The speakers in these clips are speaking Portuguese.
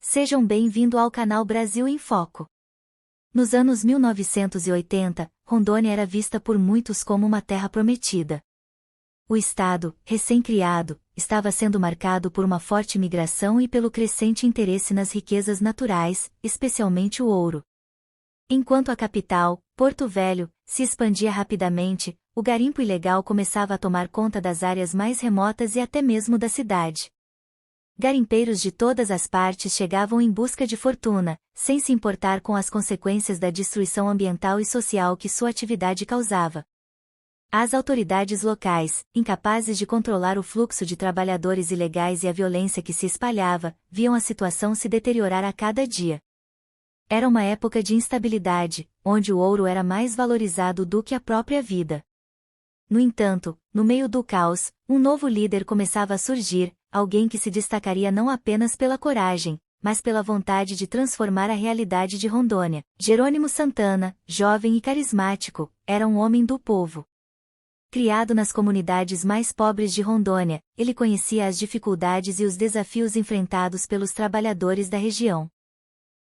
Sejam bem-vindos ao canal Brasil em Foco. Nos anos 1980, Rondônia era vista por muitos como uma terra prometida. O estado, recém-criado, estava sendo marcado por uma forte migração e pelo crescente interesse nas riquezas naturais, especialmente o ouro. Enquanto a capital, Porto Velho, se expandia rapidamente, o garimpo ilegal começava a tomar conta das áreas mais remotas e até mesmo da cidade. Garimpeiros de todas as partes chegavam em busca de fortuna, sem se importar com as consequências da destruição ambiental e social que sua atividade causava. As autoridades locais, incapazes de controlar o fluxo de trabalhadores ilegais e a violência que se espalhava, viam a situação se deteriorar a cada dia. Era uma época de instabilidade, onde o ouro era mais valorizado do que a própria vida. No entanto, no meio do caos, um novo líder começava a surgir, alguém que se destacaria não apenas pela coragem, mas pela vontade de transformar a realidade de Rondônia. Jerônimo Santana, jovem e carismático, era um homem do povo. Criado nas comunidades mais pobres de Rondônia, ele conhecia as dificuldades e os desafios enfrentados pelos trabalhadores da região.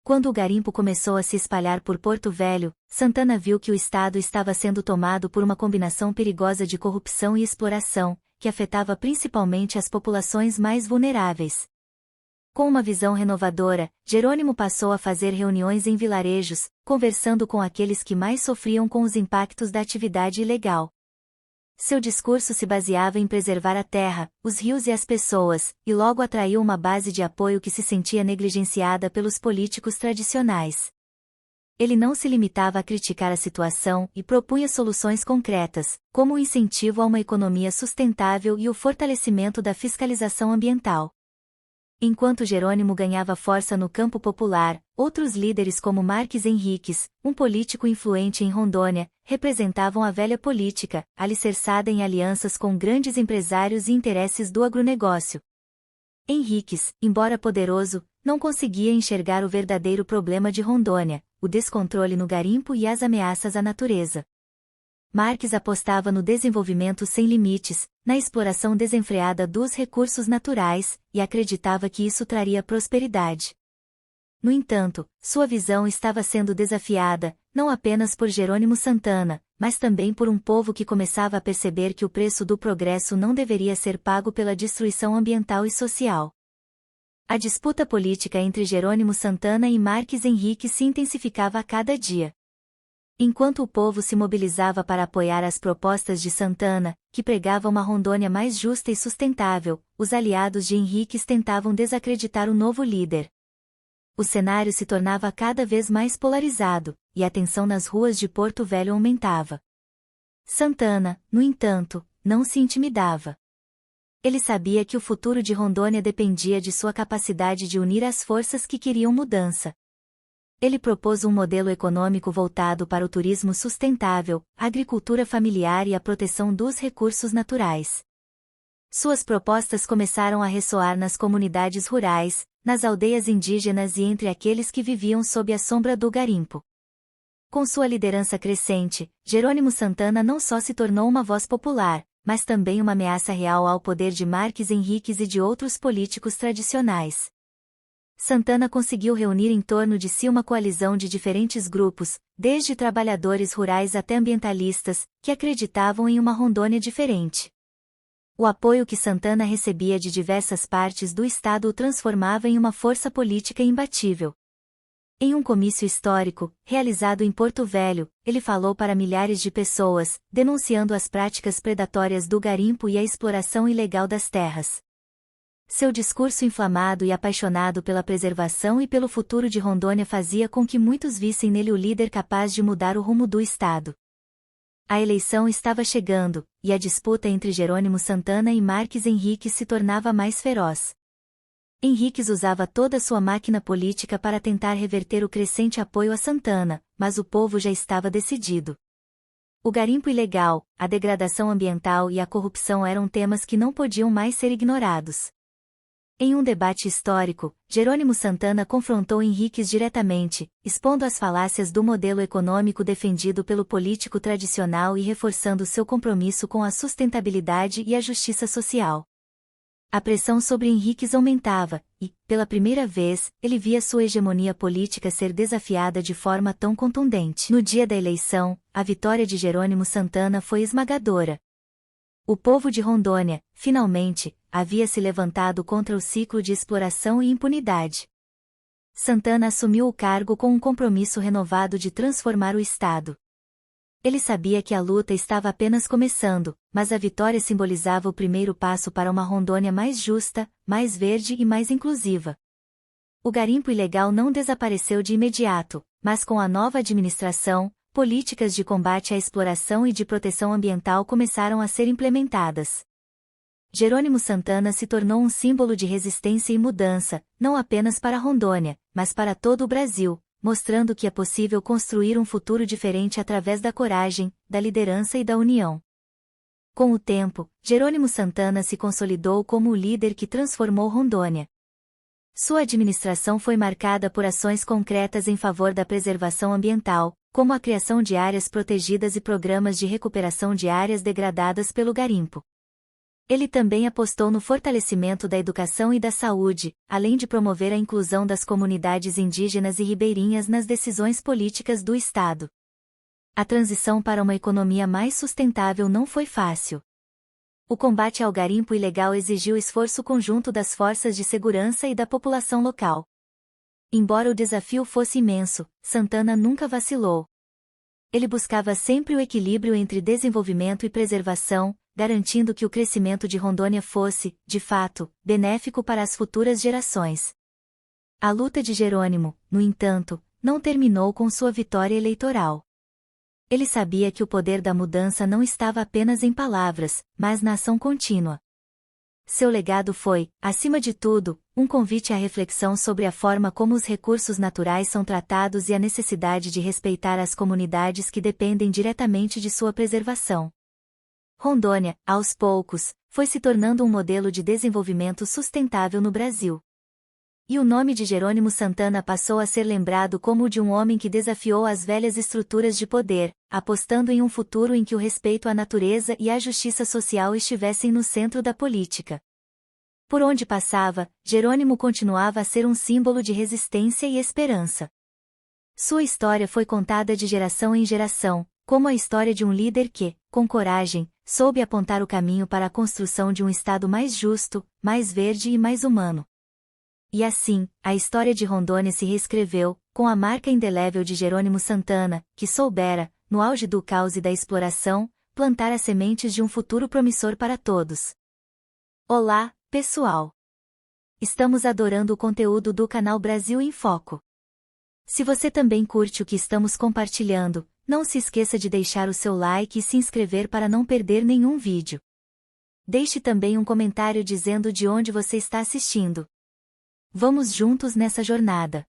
Quando o garimpo começou a se espalhar por Porto Velho, Santana viu que o estado estava sendo tomado por uma combinação perigosa de corrupção e exploração, que afetava principalmente as populações mais vulneráveis. Com uma visão renovadora, Jerônimo passou a fazer reuniões em vilarejos, conversando com aqueles que mais sofriam com os impactos da atividade ilegal. Seu discurso se baseava em preservar a terra, os rios e as pessoas, e logo atraiu uma base de apoio que se sentia negligenciada pelos políticos tradicionais. Ele não se limitava a criticar a situação e propunha soluções concretas, como o incentivo a uma economia sustentável e o fortalecimento da fiscalização ambiental. Enquanto Jerônimo ganhava força no campo popular, outros líderes como Marques Henriques, um político influente em Rondônia, representavam a velha política, alicerçada em alianças com grandes empresários e interesses do agronegócio. Henriques, embora poderoso, não conseguia enxergar o verdadeiro problema de Rondônia, o descontrole no garimpo e as ameaças à natureza. Marques apostava no desenvolvimento sem limites, na exploração desenfreada dos recursos naturais, e acreditava que isso traria prosperidade. No entanto, sua visão estava sendo desafiada, não apenas por Jerônimo Santana, mas também por um povo que começava a perceber que o preço do progresso não deveria ser pago pela destruição ambiental e social. A disputa política entre Jerônimo Santana e Marques Henrique se intensificava a cada dia. Enquanto o povo se mobilizava para apoiar as propostas de Santana, que pregava uma Rondônia mais justa e sustentável, os aliados de Henriques tentavam desacreditar o novo líder. O cenário se tornava cada vez mais polarizado, e a tensão nas ruas de Porto Velho aumentava. Santana, no entanto, não se intimidava. Ele sabia que o futuro de Rondônia dependia de sua capacidade de unir as forças que queriam mudança. Ele propôs um modelo econômico voltado para o turismo sustentável, a agricultura familiar e a proteção dos recursos naturais. Suas propostas começaram a ressoar nas comunidades rurais, nas aldeias indígenas e entre aqueles que viviam sob a sombra do garimpo. Com sua liderança crescente, Jerônimo Santana não só se tornou uma voz popular, mas também uma ameaça real ao poder de Marques Henriques e de outros políticos tradicionais. Santana conseguiu reunir em torno de si uma coalizão de diferentes grupos, desde trabalhadores rurais até ambientalistas, que acreditavam em uma Rondônia diferente. O apoio que Santana recebia de diversas partes do estado o transformava em uma força política imbatível. Em um comício histórico, realizado em Porto Velho, ele falou para milhares de pessoas, denunciando as práticas predatórias do garimpo e a exploração ilegal das terras. Seu discurso inflamado e apaixonado pela preservação e pelo futuro de Rondônia fazia com que muitos vissem nele o líder capaz de mudar o rumo do estado. A eleição estava chegando, e a disputa entre Jerônimo Santana e Marques Henriques se tornava mais feroz. Henriques usava toda sua máquina política para tentar reverter o crescente apoio a Santana, mas o povo já estava decidido. O garimpo ilegal, a degradação ambiental e a corrupção eram temas que não podiam mais ser ignorados. Em um debate histórico, Jerônimo Santana confrontou Henriques diretamente, expondo as falácias do modelo econômico defendido pelo político tradicional e reforçando seu compromisso com a sustentabilidade e a justiça social. A pressão sobre Henriques aumentava, e, pela primeira vez, ele via sua hegemonia política ser desafiada de forma tão contundente. No dia da eleição, a vitória de Jerônimo Santana foi esmagadora. O povo de Rondônia, finalmente, havia se levantado contra o ciclo de exploração e impunidade. Santana assumiu o cargo com um compromisso renovado de transformar o Estado. Ele sabia que a luta estava apenas começando, mas a vitória simbolizava o primeiro passo para uma Rondônia mais justa, mais verde e mais inclusiva. O garimpo ilegal não desapareceu de imediato, mas com a nova administração, políticas de combate à exploração e de proteção ambiental começaram a ser implementadas. Jerônimo Santana se tornou um símbolo de resistência e mudança, não apenas para Rondônia, mas para todo o Brasil, mostrando que é possível construir um futuro diferente através da coragem, da liderança e da união. Com o tempo, Jerônimo Santana se consolidou como o líder que transformou Rondônia. Sua administração foi marcada por ações concretas em favor da preservação ambiental, como a criação de áreas protegidas e programas de recuperação de áreas degradadas pelo garimpo. Ele também apostou no fortalecimento da educação e da saúde, além de promover a inclusão das comunidades indígenas e ribeirinhas nas decisões políticas do Estado. A transição para uma economia mais sustentável não foi fácil. O combate ao garimpo ilegal exigiu esforço conjunto das forças de segurança e da população local. Embora o desafio fosse imenso, Santana nunca vacilou. Ele buscava sempre o equilíbrio entre desenvolvimento e preservação, garantindo que o crescimento de Rondônia fosse, de fato, benéfico para as futuras gerações. A luta de Jerônimo, no entanto, não terminou com sua vitória eleitoral. Ele sabia que o poder da mudança não estava apenas em palavras, mas na ação contínua. Seu legado foi, acima de tudo, um convite à reflexão sobre a forma como os recursos naturais são tratados e a necessidade de respeitar as comunidades que dependem diretamente de sua preservação. Rondônia, aos poucos, foi se tornando um modelo de desenvolvimento sustentável no Brasil. E o nome de Jerônimo Santana passou a ser lembrado como o de um homem que desafiou as velhas estruturas de poder, apostando em um futuro em que o respeito à natureza e a justiça social estivessem no centro da política. Por onde passava, Jerônimo continuava a ser um símbolo de resistência e esperança. Sua história foi contada de geração em geração, como a história de um líder que, com coragem, soube apontar o caminho para a construção de um Estado mais justo, mais verde e mais humano. E assim, a história de Rondônia se reescreveu, com a marca indelével de Jerônimo Santana, que soubera, no auge do caos e da exploração, plantar as sementes de um futuro promissor para todos. Olá, pessoal! Estamos adorando o conteúdo do canal Brasil em Foco. Se você também curte o que estamos compartilhando, não se esqueça de deixar o seu like e se inscrever para não perder nenhum vídeo. Deixe também um comentário dizendo de onde você está assistindo. Vamos juntos nessa jornada.